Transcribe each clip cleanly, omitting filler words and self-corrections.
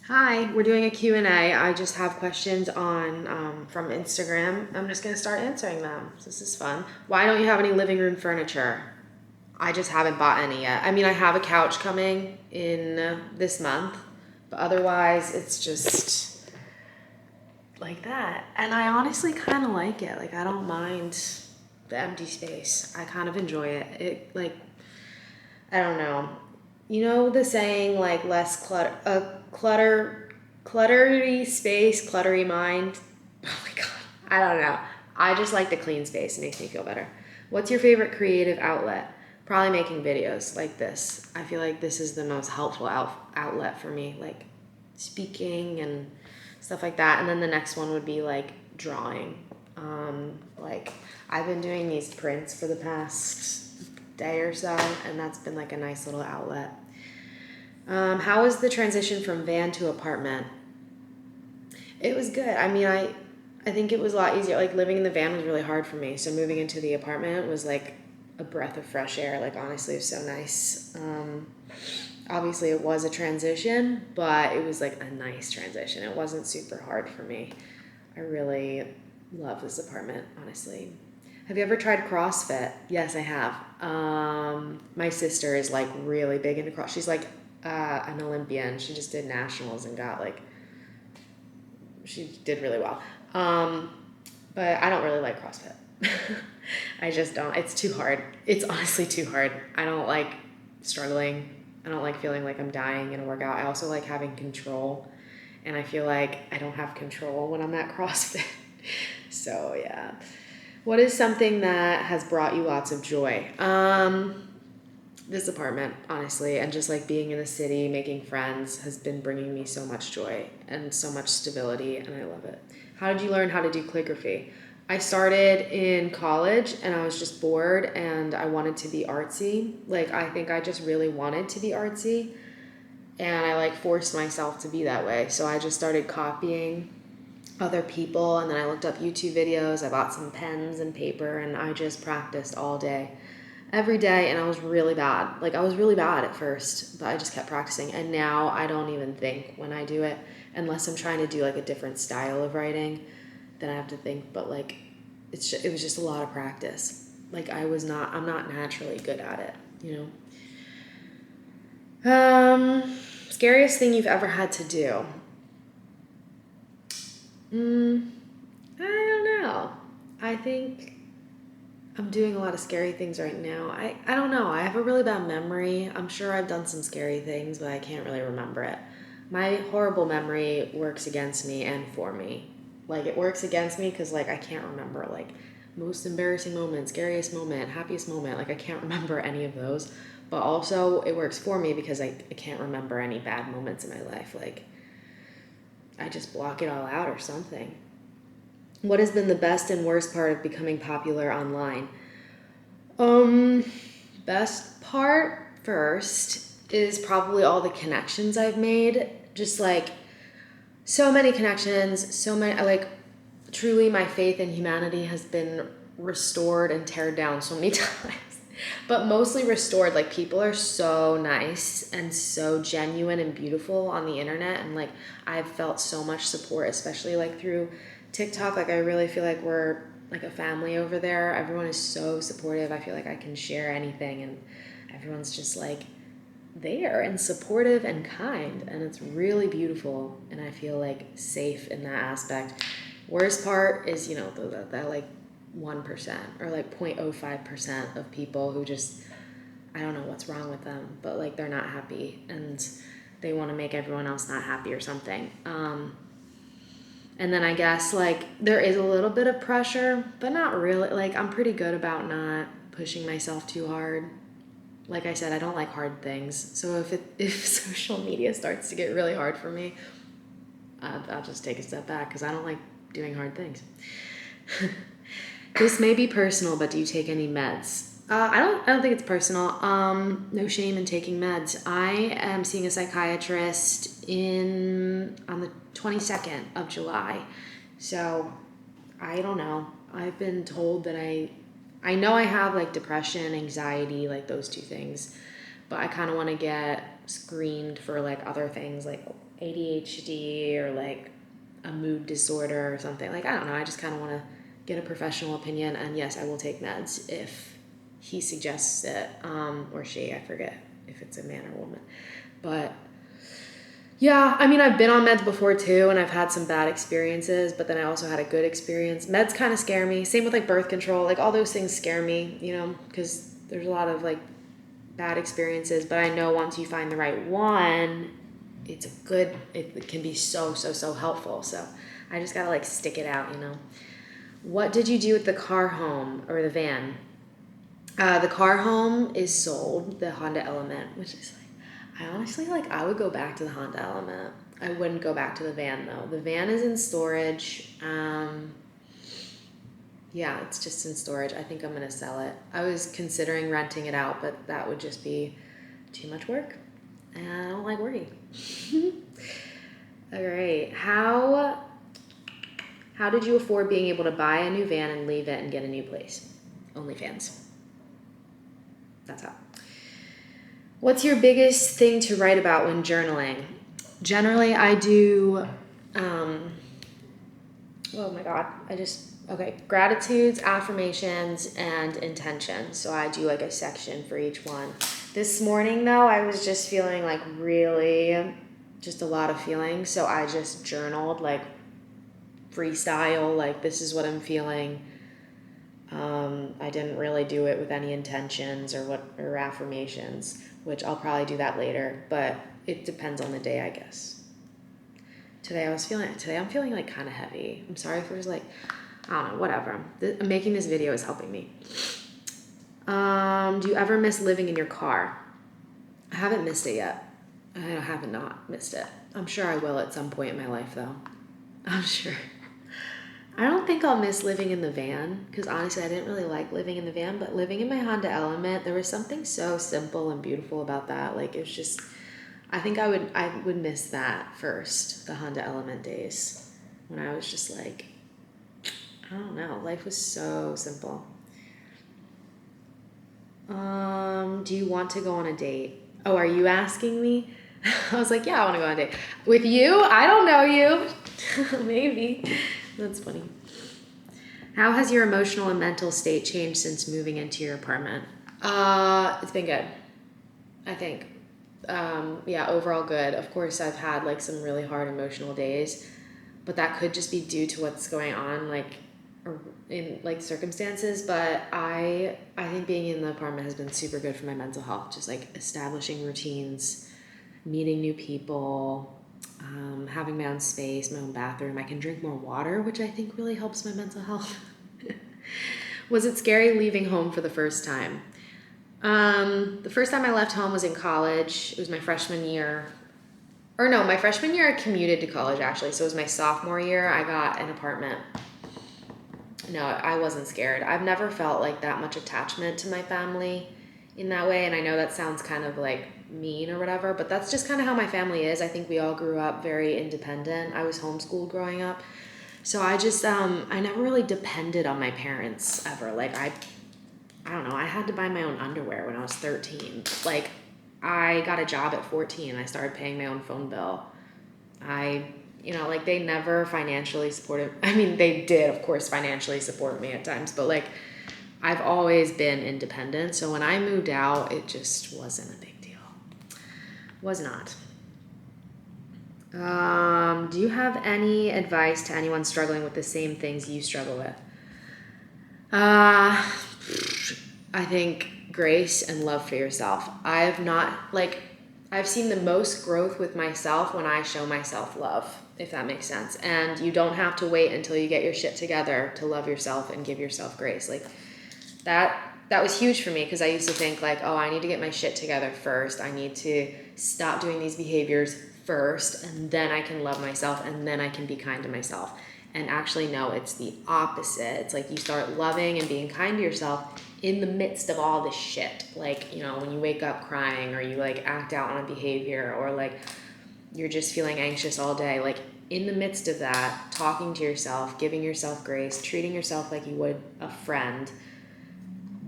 Hi, we're doing a Q&A. I just have questions on from Instagram. I'm just going to start answering them. So this is fun. Why don't you have any living room furniture? I just haven't bought any yet. I mean, I have a couch coming in this month, but otherwise it's just like that. And I honestly kind of like it. Like I don't mind the empty space. I kind of enjoy it. I don't know. You know the saying like less cluttery space, cluttery mind. Oh my god, I don't know. I just like the clean space. It makes me feel better. What's your favorite creative outlet? Probably making videos like this. I feel like this is the most helpful outlet for me, like speaking and stuff like that. And then the next one would be like drawing. Like I've been doing these prints for the past day or so, and that's been like a nice little outlet. How was the transition from van to apartment? It was good. I mean, I think it was a lot easier. Like living in the van was really hard for me, so moving into the apartment was like a breath of fresh air. Like honestly, it was so nice. Obviously, it was a transition, but it was like a nice transition. It wasn't super hard for me. I really love this apartment, honestly. Have you ever tried CrossFit? Yes, I have. My sister is like really big into cross. She's like an Olympian. She just did nationals and got like she did really well. But I don't really like CrossFit. I just don't. It's too hard. It's honestly too hard. I don't like struggling. I don't like feeling like I'm dying in a workout. I also like having control, and I feel like I don't have control when I'm at CrossFit. So yeah. What is something that has brought you lots of joy? This apartment, honestly, and just like being in the city, making friends has been bringing me so much joy and so much stability, and I love it. How did you learn how to do calligraphy? I started in college and I was just bored and I wanted to be artsy. Like, I think I just really wanted to be artsy, and I like forced myself to be that way. So I just started copying other people, and then I looked up YouTube videos. I bought some pens and paper, and I just practiced all day every day, and I was really bad. Like I was really bad at first, but I just kept practicing, and now I don't even think when I do it unless I'm trying to do like a different style of writing. Then I have to think, but like it was just a lot of practice. Like I'm not naturally good at it, you know. Scariest thing you've ever had to do? I don't know. I think I'm doing a lot of scary things right now. I don't know. I have a really bad memory. I'm sure I've done some scary things, but I can't really remember it. My horrible memory works against me and for me. Like it works against me because like I can't remember like most embarrassing moment, scariest moment, happiest moment. Like I can't remember any of those. But also it works for me because I can't remember any bad moments in my life. Like I just block it all out or something. What has been the best and worst part of becoming popular online? Um, Best part first is probably all the connections I've made. Just like so many connections, so many, like truly my faith in humanity has been restored and teared down so many times. But mostly restored. Like people are so nice and so genuine and beautiful on the internet, and like I've felt so much support, especially like through TikTok. Like I really feel like we're like a family over there. Everyone is so supportive. I feel like I can share anything, and everyone's just like there and supportive and kind, and it's really beautiful, and I feel like safe in that aspect. Worst part is, you know, that like 1% or like 0.05% of people who just, I don't know what's wrong with them, but like they're not happy and they want to make everyone else not happy or something. And then I guess like there is a little bit of pressure, but not really. Like I'm pretty good about not pushing myself too hard. Like I said, I don't like hard things. So if social media starts to get really hard for me, I'll just take a step back because I don't like doing hard things. This may be personal, but do you take any meds? I don't think it's personal. No shame in taking meds. I am seeing a psychiatrist on the 22nd of July. So I don't know. I've been told that I know I have like depression, anxiety, like those two things, but I kind of want to get screened for like other things like ADHD or like a mood disorder or something. Like, I don't know. I just kind of want to get a professional opinion. And yes, I will take meds if he suggests it, or she, I forget if it's a man or woman. But yeah, I mean, I've been on meds before too, and I've had some bad experiences, but then I also had a good experience. Meds kind of scare me. Same with like birth control. Like all those things scare me, you know, because there's a lot of like bad experiences, but I know once you find the right one, it can be so helpful. So I just gotta like stick it out, you know. What did you do with the car home or the van? The car home is sold, the Honda Element, which is like, I honestly like, I would go back to the Honda Element. I wouldn't go back to the van though. The van is in storage. Yeah, it's just in storage. I think I'm gonna sell it. I was considering renting it out, but that would just be too much work. And I don't like working. All right. How did you afford being able to buy a new van and leave it and get a new place? OnlyFans. That's how. What's your biggest thing to write about when journaling? Generally, I do, oh my God, gratitudes, affirmations, and intentions. So I do like a section for each one. This morning though, I was just feeling like really, just a lot of feelings. So I just journaled like freestyle, like this is what I'm feeling. I didn't really do it with any intentions or affirmations, which I'll probably do that later, but it depends on the day, I guess. Today I'm feeling like kind of heavy. I'm sorry if it was like, I don't know, whatever. Making this video is helping me. Do you ever miss living in your car? I haven't missed it yet. I haven't not missed it. I'm sure I will at some point in my life though. I'm sure. I don't think I'll miss living in the van because honestly I didn't really like living in the van, but living in my Honda Element, there was something so simple and beautiful about that. Like it was just, I think I would miss that first, the Honda Element days when I was just like, I don't know, life was so simple. Do you want to go on a date? Oh, are you asking me? I was like, yeah, I want to go on a date. With you? I don't know you. Maybe. That's funny. How has your emotional and mental state changed since moving into your apartment? It's been good, I think. Yeah, overall good. Of course, I've had like some really hard emotional days, but that could just be due to what's going on, like in like circumstances. But I think being in the apartment has been super good for my mental health. Just like establishing routines, meeting new people, having my own space, my own bathroom. I can drink more water, which I think really helps my mental health. Was it scary leaving home for the first time? The first time I left home was in college. It was my freshman year. Or no, my freshman year I commuted to college actually. So it was my sophomore year I got an apartment. No, I wasn't scared. I've never felt like that much attachment to my family in that way. And I know that sounds kind of like mean or whatever, but that's just kind of how my family is. I think we all grew up very independent. I was homeschooled growing up. So I just, I never really depended on my parents ever. Like I don't know, I had to buy my own underwear when I was 13. Like I got a job at 14. I started paying my own phone bill. Like they never financially supported, I mean, they did of course financially support me at times, but like I've always been independent. So when I moved out, it just wasn't a big deal. Was not. Do you have any advice to anyone struggling with the same things you struggle with? I think grace and love for yourself. I've seen the most growth with myself when I show myself love, if that makes sense. And you don't have to wait until you get your shit together to love yourself and give yourself grace. Like that was huge for me because I used to think like, oh, I need to get my shit together first. I need to stop doing these behaviors first, and then I can love myself, and then I can be kind to myself. And actually, no, it's the opposite. It's like you start loving and being kind to yourself in the midst of all this shit. Like, you know, when you wake up crying or you like act out on a behavior or like you're just feeling anxious all day, like in the midst of that, talking to yourself, giving yourself grace, treating yourself like you would a friend,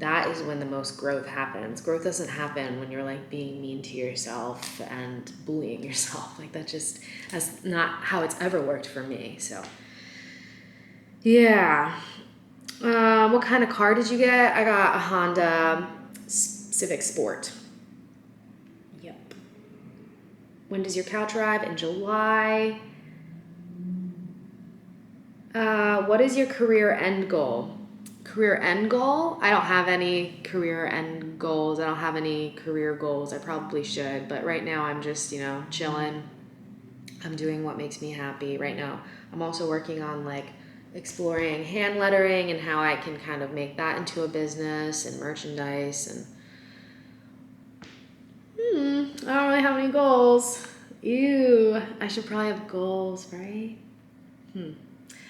that is when the most growth happens. Growth doesn't happen when you're like being mean to yourself and bullying yourself. Like that's not how it's ever worked for me. So yeah. What kind of car did you get? I got a Honda Civic Sport. Yep. When does your couch arrive? In July. What is your career end goal? Career end goal? I don't have any career end goals. I don't have any career goals. I probably should, but right now I'm just, chilling. I'm doing what makes me happy right now. I'm also working on like exploring hand lettering and how I can kind of make that into a business and merchandise and I don't really have any goals. Ew, I should probably have goals, right?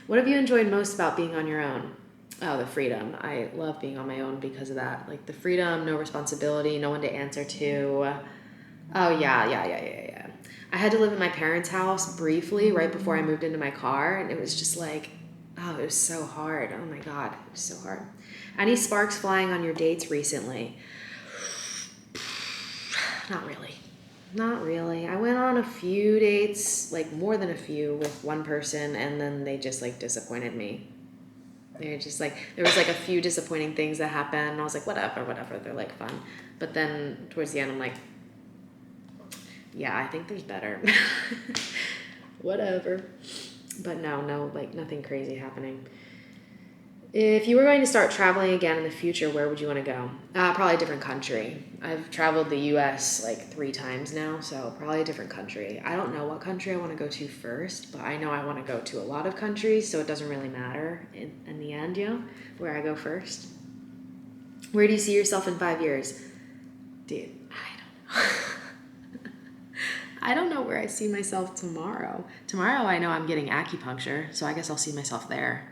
What have you enjoyed most about being on your own? Oh, the freedom. I love being on my own because of that. Like the freedom, no responsibility, no one to answer to. Oh, yeah. I had to live in my parents' house briefly right before I moved into my car, and it was just like, oh, it was so hard. Oh my God, it was so hard. Any sparks flying on your dates recently? Not really. Not really. I went on a few dates, like more than a few with one person, and then they just like disappointed me. They're just like, there was like a few disappointing things that happened, and I was like, whatever, they're like fun. But then towards the end, I'm like, yeah, I think there's better. Whatever. But no, like nothing crazy happening. If you were going to start traveling again in the future, where would you want to go? Probably a different country. I've traveled the U.S. like 3 times now, so probably a different country. I don't know what country I want to go to first, but I know I want to go to a lot of countries, so it doesn't really matter in the end, where I go first. Where do you see yourself in 5 years? Dude, I don't know. I don't know where I see myself tomorrow. Tomorrow I know I'm getting acupuncture, so I guess I'll see myself there.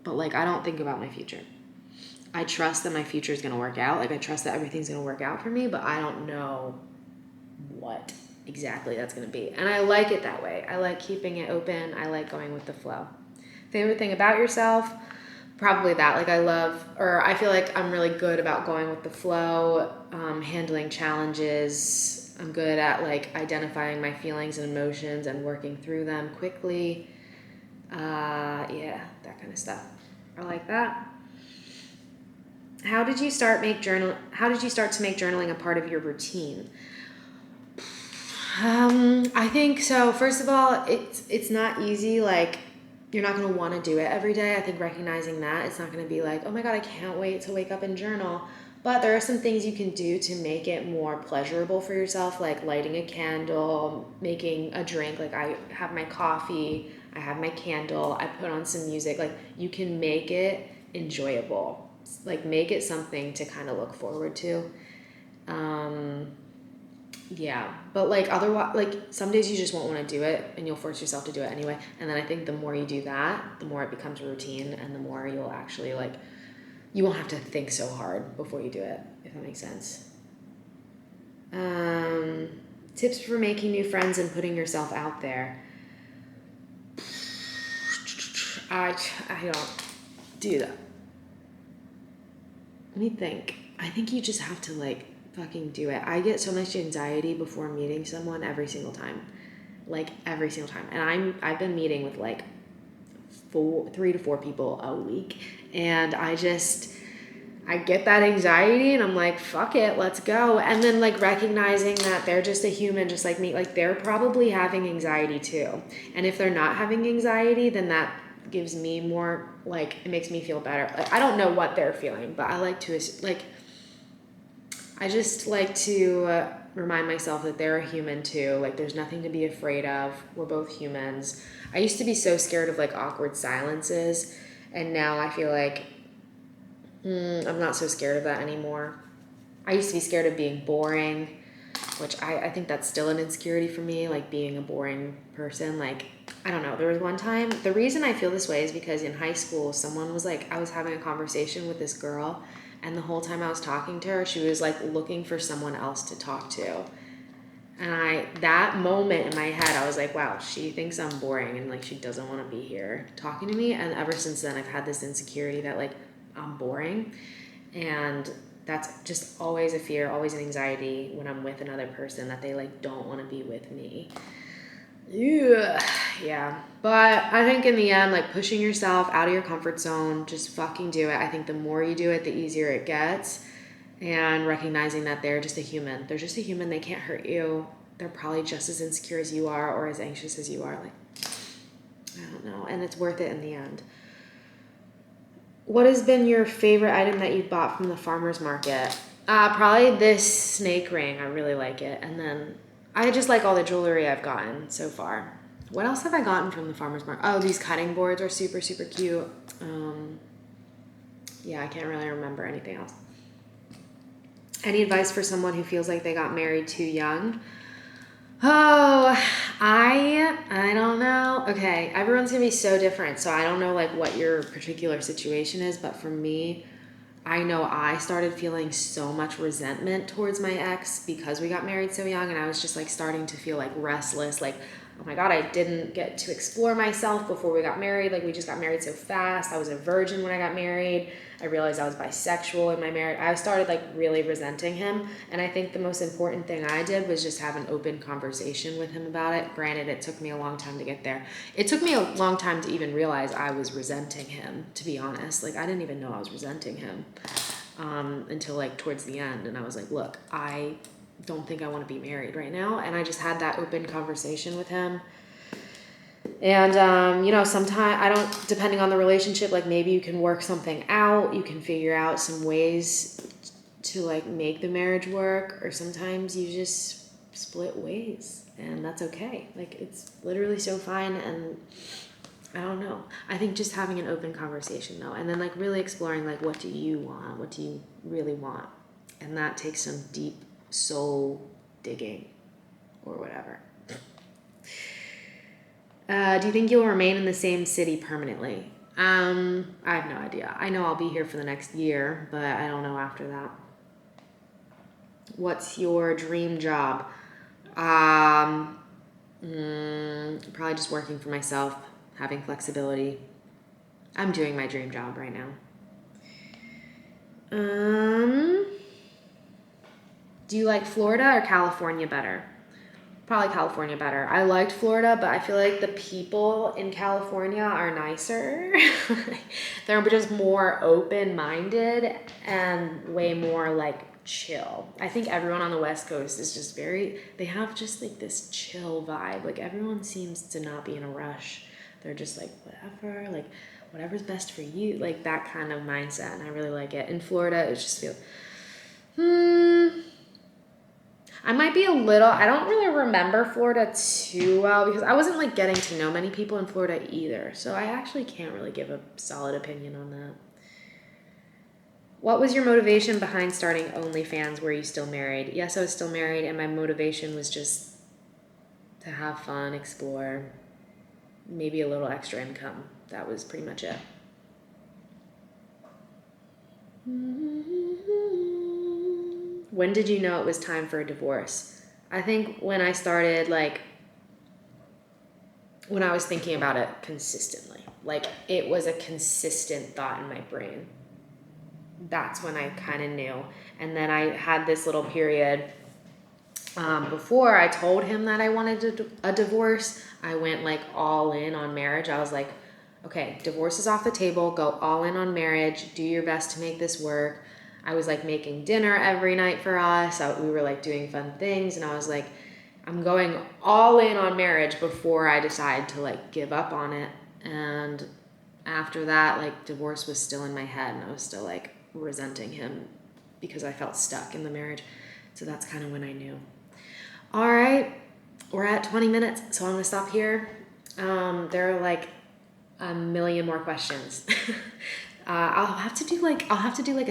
But like, I don't think about my future. I trust that my future is going to work out. Like, I trust that everything's going to work out for me, but I don't know what exactly that's going to be. And I like it that way. I like keeping it open. I like going with the flow. Favorite thing about yourself? Probably that. Like, I feel like I'm really good about going with the flow, handling challenges. I'm good at like identifying my feelings and emotions and working through them quickly. Yeah, that kind of stuff. I like that. How did you start to make journaling a part of your routine? I think so. First of all, it's not easy. Like, you're not going to want to do it every day. I think recognizing that it's not going to be like, oh my God, I can't wait to wake up and journal. But there are some things you can do to make it more pleasurable for yourself, like lighting a candle, making a drink. Like, I have my coffee, I have my candle, I put on some music. Like, you can make it enjoyable. Like, make it something to kind of look forward to. Yeah, but like otherwise, like some days you just won't want to do it and you'll force yourself to do it anyway. And then I think the more you do that, the more it becomes a routine and the more you'll actually like, you won't have to think so hard before you do it, if that makes sense. Tips for making new friends and putting yourself out there. I don't do that. Let me think. I think you just have to like fucking do it. I get so much anxiety before meeting someone every single time. Like every single time. And I've been meeting with like 3 to 4 people a week. And I get that anxiety and I'm like, fuck it, let's go. And then like recognizing that they're just a human just like me. Like they're probably having anxiety too. And if they're not having anxiety, then that gives me more, like, it makes me feel better. Like, I don't know what they're feeling, but I just like to remind myself that they're a human too. Like, there's nothing to be afraid of. We're both humans. I used to be so scared of like awkward silences, and now I feel like I'm not so scared of that anymore. I used to be scared of being boring, which I think that's still an insecurity for me, like being a boring person. Like, I don't know. There was one time, the reason I feel this way is because in high school, someone was like, I was having a conversation with this girl, and the whole time I was talking to her, she was like looking for someone else to talk to. And that moment in my head, I was like, wow, she thinks I'm boring and like she doesn't want to be here talking to me. And ever since then, I've had this insecurity that like I'm boring. And that's just always a fear, always an anxiety when I'm with another person that they like don't want to be with me. Yeah. But I think in the end, like pushing yourself out of your comfort zone, just fucking do it. I think the more you do it, the easier it gets. And recognizing that they're just a human. They're just a human. They can't hurt you. They're probably just as insecure as you are or as anxious as you are. Like, I don't know. And it's worth it in the end. What has been your favorite item that you've bought from the farmer's market? Probably this snake ring. I really like it. And then I just like all the jewelry I've gotten so far. What else have I gotten from the farmer's market? Oh, these cutting boards are super, super cute. Yeah, I can't really remember anything else. Any advice for someone who feels like they got married too young? Oh, I don't know. Okay, everyone's gonna be so different, so I don't know like what your particular situation is, but for me, I know I started feeling so much resentment towards my ex because we got married so young, and I was just like starting to feel like restless, like, oh my God, I didn't get to explore myself before we got married. Like we just got married so fast. I was a virgin when I got married. I realized I was bisexual in my marriage. I started like really resenting him. And I think the most important thing I did was just have an open conversation with him about it. Granted, it took me a long time to get there. It took me a long time to even realize I was resenting him, to be honest. Like I didn't even know I was resenting him until like towards the end. And I was like, look, I don't think I want to be married right now. And I just had that open conversation with him. And, you know, sometimes I don't, depending on the relationship, like maybe you can work something out. You can figure out some ways to like make the marriage work, or sometimes you just split ways and that's okay. Like it's literally so fine. And I don't know. I think just having an open conversation though, and then like really exploring like, what do you want? What do you really want? And that takes some deep soul digging or whatever. Do you think you'll remain in the same city permanently? I have no idea. I know I'll be here for the next year, but I don't know after that. What's your dream job? Probably just working for myself, having flexibility. I'm doing my dream job right now. Do you like Florida or California better? Probably California better. I liked Florida, but I feel like the people in California are nicer. They're just more open-minded and way more like chill. I think everyone on the West Coast is just they have just like this chill vibe. Like everyone seems to not be in a rush. They're just like, whatever, like whatever's best for you, like that kind of mindset. And I really like it. In Florida, it just feels, I might be I don't really remember Florida too well because I wasn't like getting to know many people in Florida either. So I actually can't really give a solid opinion on that. What was your motivation behind starting OnlyFans? Were you still married? Yes, I was still married, and my motivation was just to have fun, explore, maybe a little extra income. That was pretty much it. When did you know it was time for a divorce? I think when I started, like, when I was thinking about it consistently. Like, it was a consistent thought in my brain. That's when I kind of knew. And then I had this little period before I told him that I wanted a divorce. I went, like, all in on marriage. I was like, okay, divorce is off the table. Go all in on marriage. Do your best to make this work. I was like making dinner every night for us. We were like doing fun things. And I was like, I'm going all in on marriage before I decide to like give up on it. And after that, like divorce was still in my head and I was still like resenting him because I felt stuck in the marriage. So that's kind of when I knew. All right, we're at 20 minutes. So I'm gonna stop here. There are like a million more questions. I'll have to do like a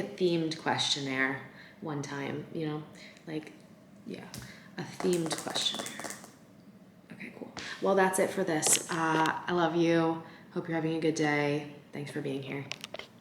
themed questionnaire one time, you know, like, yeah, a themed questionnaire. Okay, cool. Well, that's it for this. I love you. Hope you're having a good day. Thanks for being here.